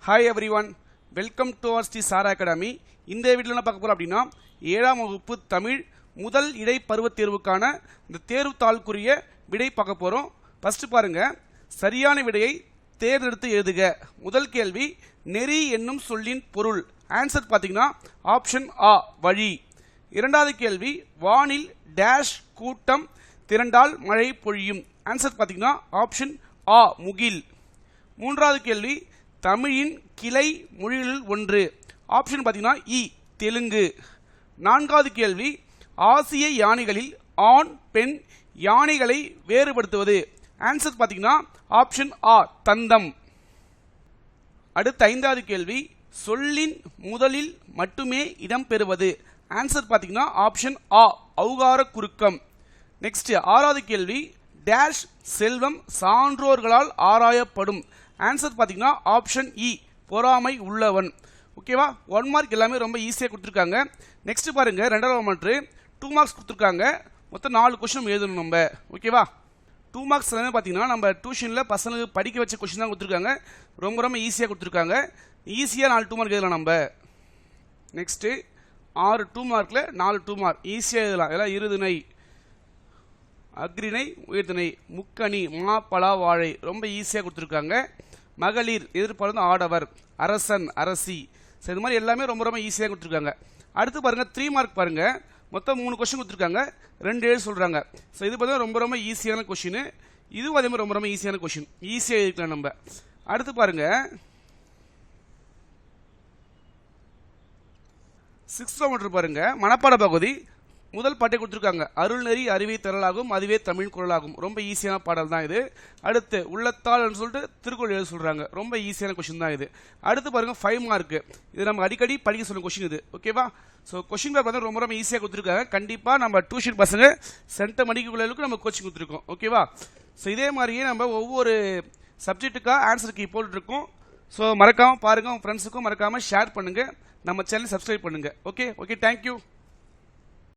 Hi everyone, welcome to our Sri Sara academy. இந்த வீடியோவில் என்ன பார்க்க போகிறோம் அப்படின்னா 7ஆம் வகுப்பு தமிழ் முதல் இடை பருவத் தேர்வுக்கான இந்த தேர்வுத்தாளுக்குரிய விடை பார்க்க போகிறோம். ஃபஸ்ட்டு பாருங்கள், சரியான விடையை தேர்ந்தெடுத்து எழுதுக. முதல் கேள்வி, நெறி என்னும் சொல்லின் பொருள். ஆன்சர் பார்த்தீங்கன்னா ஆப்ஷன் ஆ, வழி. இரண்டாவது கேள்வி, வானில் டேஷ் கூட்டம் திரண்டால் மழை பொழியும். ஆன்சர் பார்த்தீங்கன்னா ஆப்ஷன் ஆ, முகில். மூன்றாவது கேள்வி, தமிழின் கிளை மொழிகளில் ஒன்று. ஆப்ஷன் பார்த்தீங்கன்னா இ, தெலுங்கு. நான்காவது கேள்வி, ஆசிய யானைகளில் ஆண் பெண் யானைகளை வேறுபடுத்துவது. ஆன்சர் பார்த்தீங்கன்னா ஆப்ஷன் ஆ, தந்தம். அடுத்த ஐந்தாவது கேள்வி, சொல்லின் முதலில் மட்டுமே இடம்பெறுவது. ஆன்சர் பார்த்தீங்கன்னா ஆப்ஷன் ஆ, ஔகார குறுக்கம். நெக்ஸ்ட் ஆறாவது கேள்வி, டேஷ் செல்வம் சான்றோர்களால் ஆராயப்படும். ஆன்சர் பார்த்தீங்கன்னா ஆப்ஷன் இ, பொறாமை உள்ளவன். ஓகேவா, 1 மார்க் எல்லாமே ரொம்ப ஈஸியாக கொடுத்துருக்காங்க. நெக்ஸ்ட் பாருங்க, 2ஆவது மாற்று 2 மார்க்ஸ் கொடுத்துருக்காங்க. மொத்தம் 4 கொஸ்டின் எழுதணும் நம்ம. ஓகேவா, 2 மார்க்ஸ் எல்லாமே பார்த்தீங்கன்னா நம்ம டியூஷனில் பசங்களுக்கு படிக்க வச்ச கொஸ்டின் தான் கொடுத்துருக்காங்க. ரொம்ப ரொம்ப ஈஸியாக கொடுத்துருக்காங்க. ஈஸியாக 4 2 மார்க் எழுதலாம் நம்ம. நெக்ஸ்ட்டு 6 2 மார்க்கில் 4 2 மார்க் ஈஸியாக எழுதலாம். எல்லாம் இருதுணை, அக்ரிணை, உயர்திணை, முக்கணி, மா பலா வாழை ரொம்ப ஈஸியாக கொடுத்துருக்காங்க. மகளிர் எதிர்பார்த்து ஆடவர், அரசன், அரசி. ஸோ இது மாதிரி எல்லாமே ரொம்ப ரொம்ப ஈஸியாக கொடுத்துருக்காங்க. அடுத்து பாருங்கள், 3 மார்க் பாருங்கள். மொத்தம் 3 கொஸ்டின் கொடுத்துருக்காங்க, 2 எழுத சொல்கிறாங்க. ஸோ இது பார்த்தீங்கன்னா ரொம்ப ரொம்ப ஈஸியான கொஸ்டின். இதுவும் அதே மாதிரி ரொம்ப ரொம்ப ஈஸியான கொஸ்டின், ஈஸியாக இருக்கலாம் நம்ம. அடுத்து பாருங்கள், 6ஆம் மாற்று பாருங்கள், மனப்பாட பகுதி. முதல் பாட்டை கொடுத்துருக்காங்க, அருள்நெறி அறிவை தரலாகும் அதுவே தமிழ் குரலாகும். ரொம்ப ஈஸியான பாடல் தான் இது. அடுத்து உள்ளத்தால் சொல்லிட்டு திருக்குறள் எழுத சொல்றாங்க. ரொம்ப ஈஸியான கொஸ்டின் தான் இது. அடுத்து பாருங்க, 5 மார்க். இது நம்ம அடிக்கடி படிக்க சொல்லும் கொஸ்டின் இது. ஓகேவா, ஸோ கொஸ்டின் பேப்பர் வந்து ரொம்ப ரொம்ப ஈஸியாக கொடுத்துருக்காங்க. கண்டிப்பாக நம்ம டியூஷன் பசங்க சென்டர் மணிக்குள்ளே நம்ம கோச்சிங் கொடுத்துருக்கோம். ஓகேவா, ஸோ இதே மாதிரியே நம்ம ஒவ்வொரு சப்ஜெக்ட்டுக்காக ஆன்சர் கீ போட்டுருக்கோம். ஸோ மறக்காமல் பாருங்கள், உங்கள் ஃப்ரெண்ட்ஸுக்கும் மறக்காமல் ஷேர் பண்ணுங்கள். நம்ம சேனல் சப்ஸ்கிரைப் பண்ணுங்கள். Okay, thank you.